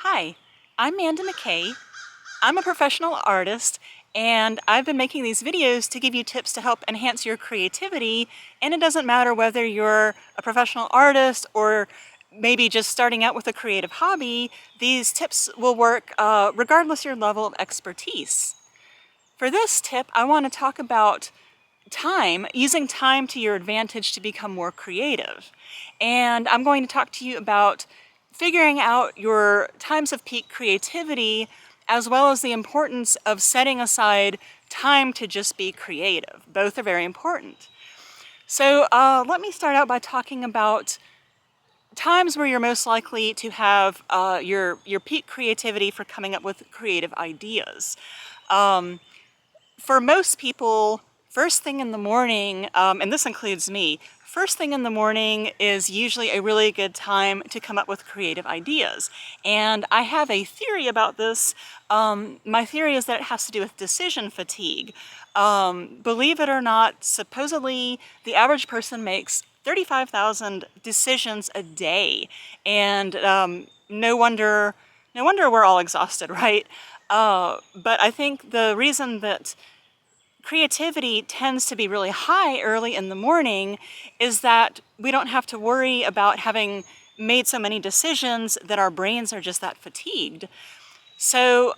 Hi, I'm Manda McKay. I'm a professional artist, and I've been making these videos to give you tips to help enhance your creativity. And it doesn't matter whether you're a professional artist or maybe just starting out with a creative hobby, these tips will work regardless your level of expertise. For this tip, I want to talk about time, using time to your advantage to become more creative. And I'm going to talk to you about figuring out your times of peak creativity, as well as the importance of setting aside time to just be creative. Both are very important. So let me start out by talking about times where you're most likely to have your peak creativity for coming up with creative ideas. For most people, first thing in the morning, and this includes me, first thing in the morning is usually a really good time to come up with creative ideas. And I have a theory about this. My theory is that it has to do with decision fatigue. Believe it or not, supposedly the average person makes 35,000 decisions a day. And no wonder we're all exhausted, right? But I think the reason that creativity tends to be really high early in the morning is that we don't have to worry about having made so many decisions that our brains are just that fatigued. So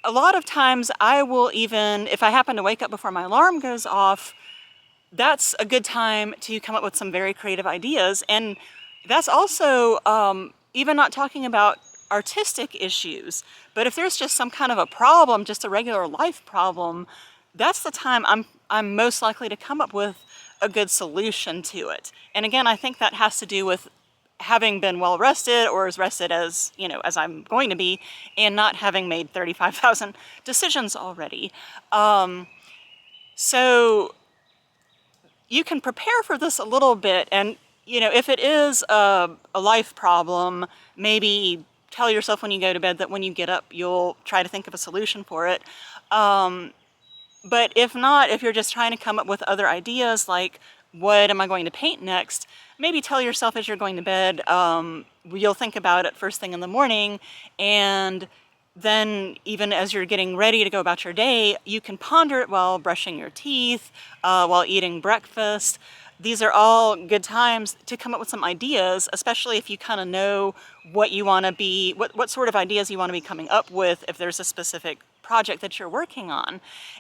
a lot of times I will even, if I happen to wake up before my alarm goes off, that's a good time to come up with some very creative ideas. And that's also even not talking about artistic issues, but if there's just some kind of a problem, just a regular life problem, that's the time I'm most likely to come up with a good solution to it. And again, I think that has to do with having been well rested, or as rested as, as I'm going to be, and not having made 35,000 decisions already. So you can prepare for this a little bit, and if it is a life problem, maybe tell yourself when you go to bed that when you get up you'll try to think of a solution for it. But if not, if you're just trying to come up with other ideas like what am I going to paint next, maybe tell yourself as you're going to bed, you'll think about it first thing in the morning, and then even as you're getting ready to go about your day, you can ponder it while brushing your teeth, while eating breakfast. These are all good times to come up with some ideas, especially if you kind of know what you want to be, what sort of ideas you want to be coming up with if there's a specific project that you're working on.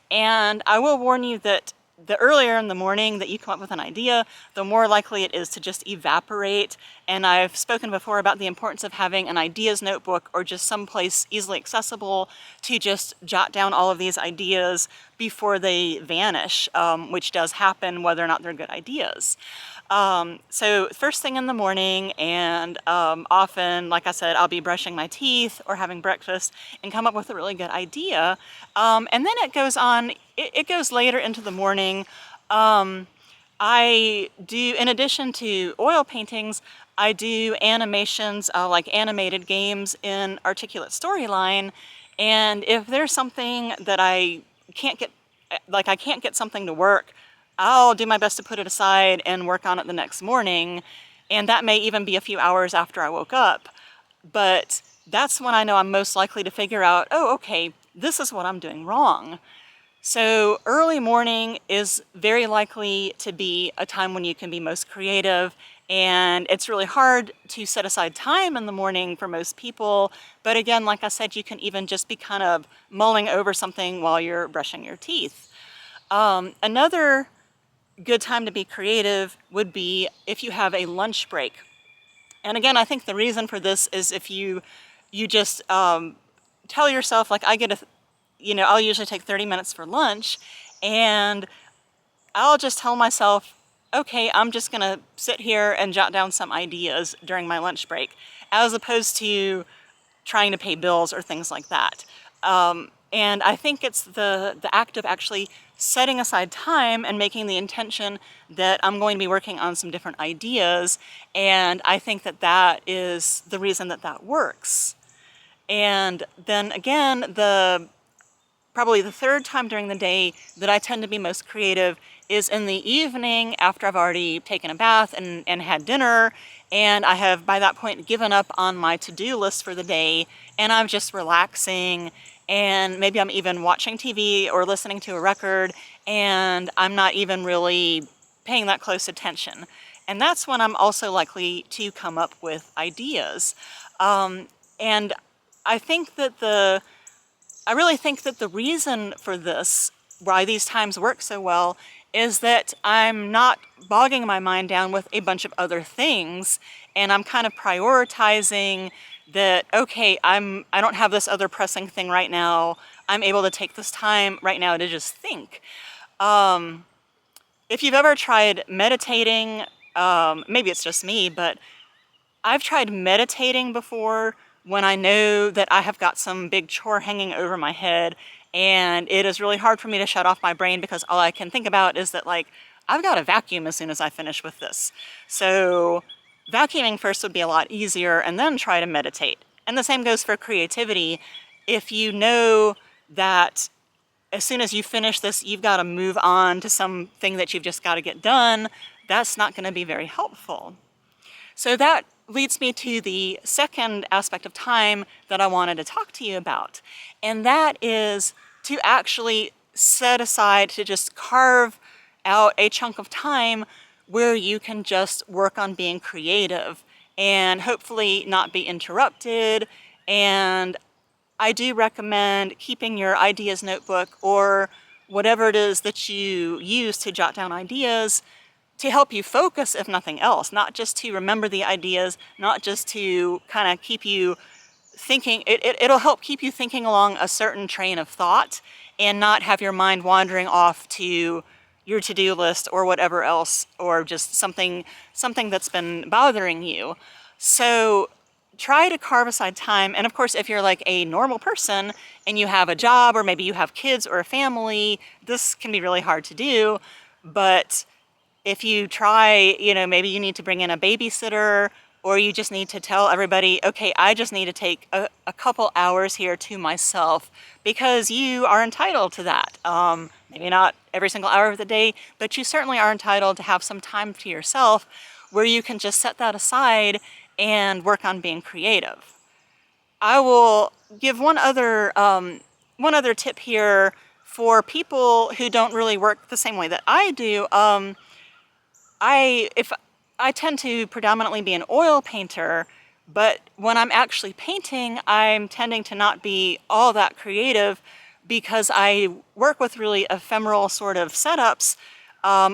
And I will warn you that the earlier in the morning that you come up with an idea, the more likely it is to just evaporate. And I've spoken before about the importance of having an ideas notebook or just someplace easily accessible to just jot down all of these ideas before they vanish, which does happen whether or not they're good ideas. So first thing in the morning, and often, like I said, I'll be brushing my teeth or having breakfast and come up with a really good idea. And then it goes on, it goes later into the morning. I do, in addition to oil paintings, I do animations, like animated games in Articulate Storyline. And if there's something that I can't get, like I can't get something to work, I'll do my best to put it aside and work on it the next morning. And that may even be a few hours after I woke up. But that's when I know I'm most likely to figure out, oh, okay, this is what I'm doing wrong. So early morning is very likely to be a time when you can be most creative, and it's really hard to set aside time in the morning for most people. But again, like I said, you can even just be kind of mulling over something while you're brushing your teeth. Another good time to be creative would be if you have a lunch break. And again, I think the reason for this is if you just tell yourself, like I get I'll usually take 30 minutes for lunch, and I'll just tell myself, okay, I'm just gonna sit here and jot down some ideas during my lunch break, as opposed to trying to pay bills or things like that. And I think it's the act of actually setting aside time and making the intention that I'm going to be working on some different ideas, and I think that that is the reason that that works. And then again, probably the third time during the day that I tend to be most creative is in the evening after I've already taken a bath and had dinner, and I have by that point given up on my to-do list for the day, and I'm just relaxing, and maybe I'm even watching TV or listening to a record, and I'm not even really paying that close attention. And that's when I'm also likely to come up with ideas. And I think that I really think that the reason for this, why these times work so well, is that I'm not bogging my mind down with a bunch of other things, and I'm kind of prioritizing that, okay, I don't have this other pressing thing right now. I'm able to take this time right now to just think. If you've ever tried meditating, maybe it's just me, but I've tried meditating before when I know that I have got some big chore hanging over my head, and it is really hard for me to shut off my brain because all I can think about is that, like, I've got to vacuum as soon as I finish with this. So vacuuming first would be a lot easier, and then try to meditate. And the same goes for creativity. If you know that as soon as you finish this, you've got to move on to something that you've just got to get done, that's not going to be very helpful. So that leads me to the second aspect of time that I wanted to talk to you about. And that is to actually set aside, to just carve out a chunk of time where you can just work on being creative and hopefully not be interrupted. And I do recommend keeping your ideas notebook or whatever it is that you use to jot down ideas to help you focus, if nothing else, not just to remember the ideas, not just to kind of keep you thinking. It'll help keep you thinking along a certain train of thought and not have your mind wandering off to your to-do list or whatever else, or just something that's been bothering you. So try to carve aside time. And of course, if you're like a normal person and you have a job, or maybe you have kids or a family, this can be really hard to do. But if you try, maybe you need to bring in a babysitter, or you just need to tell everybody, okay, I just need to take a couple hours here to myself, because you are entitled to that. Maybe not every single hour of the day, but you certainly are entitled to have some time to yourself where you can just set that aside and work on being creative. I will give one other tip here for people who don't really work the same way that I do. I tend to predominantly be an oil painter, but when I'm actually painting, I'm tending to not be all that creative because I work with really ephemeral sort of setups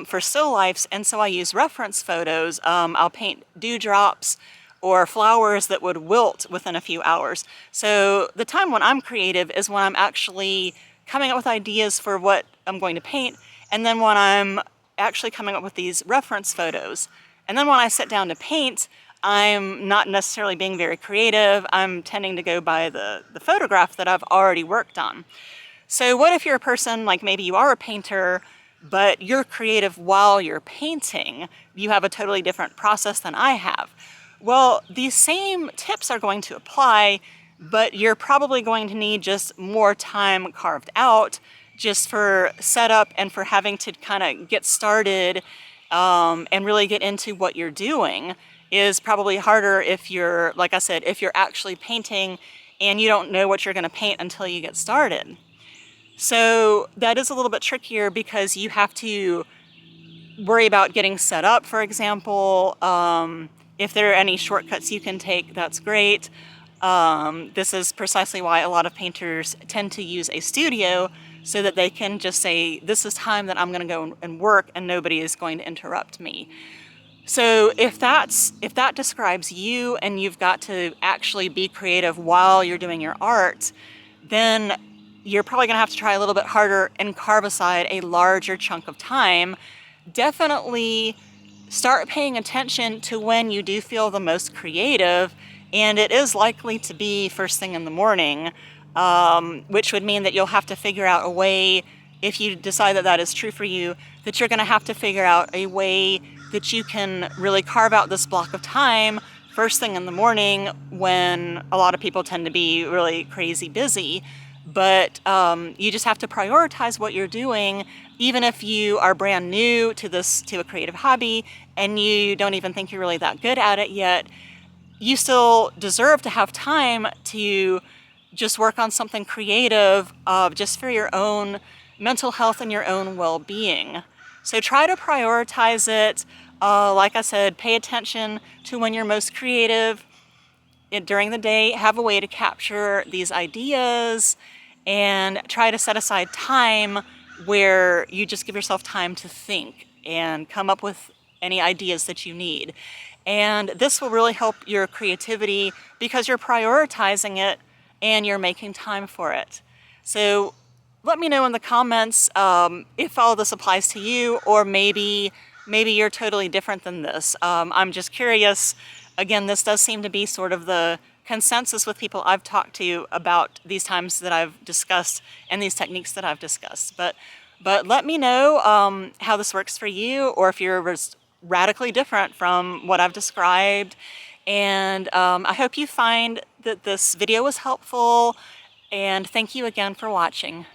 for still lifes, and so I use reference photos. I'll paint dewdrops or flowers that would wilt within a few hours. So the time when I'm creative is when I'm actually coming up with ideas for what I'm going to paint, and then when I'm actually coming up with these reference photos. And then when I sit down to paint, I'm not necessarily being very creative. I'm tending to go by the photograph that I've already worked on. So what if you're a person, like maybe you are a painter, but you're creative while you're painting? You have a totally different process than I have. Well, these same tips are going to apply, but you're probably going to need just more time carved out just for setup and for having to kind of get started and really get into what you're doing is probably harder if you're, like I said, if you're actually painting and you don't know what you're going to paint until you get started. So that is a little bit trickier because you have to worry about getting set up, for example. If there are any shortcuts you can take, that's great. This is precisely why a lot of painters tend to use a studio, so that they can just say, this is time that I'm going to go and work and nobody is going to interrupt me. So if that describes you and you've got to actually be creative while you're doing your art, then you're probably going to have to try a little bit harder and carve aside a larger chunk of time. Definitely start paying attention to when you do feel the most creative, and it is likely to be first thing in the morning. Which would mean that you'll have to figure out a way, if you decide that that is true for you, that you're going to have to figure out a way that you can really carve out this block of time first thing in the morning when a lot of people tend to be really crazy busy. but you just have to prioritize what you're doing, even if you are brand new to a creative hobby and you don't even think you're really that good at it yet. You still deserve to have time to just work on something creative, just for your own mental health and your own well-being. So try to prioritize it. Like I said, pay attention to when you're most creative. During the day, have a way to capture these ideas and try to set aside time where you just give yourself time to think and come up with any ideas that you need. And this will really help your creativity because you're prioritizing it and you're making time for it. So let me know in the comments if all this applies to you, or maybe you're totally different than this. I'm just curious. Again, this does seem to be sort of the consensus with people I've talked to about these times that I've discussed and these techniques that I've discussed. But let me know how this works for you, or if you're radically different from what I've described. And I hope you find that this video was helpful, and thank you again for watching.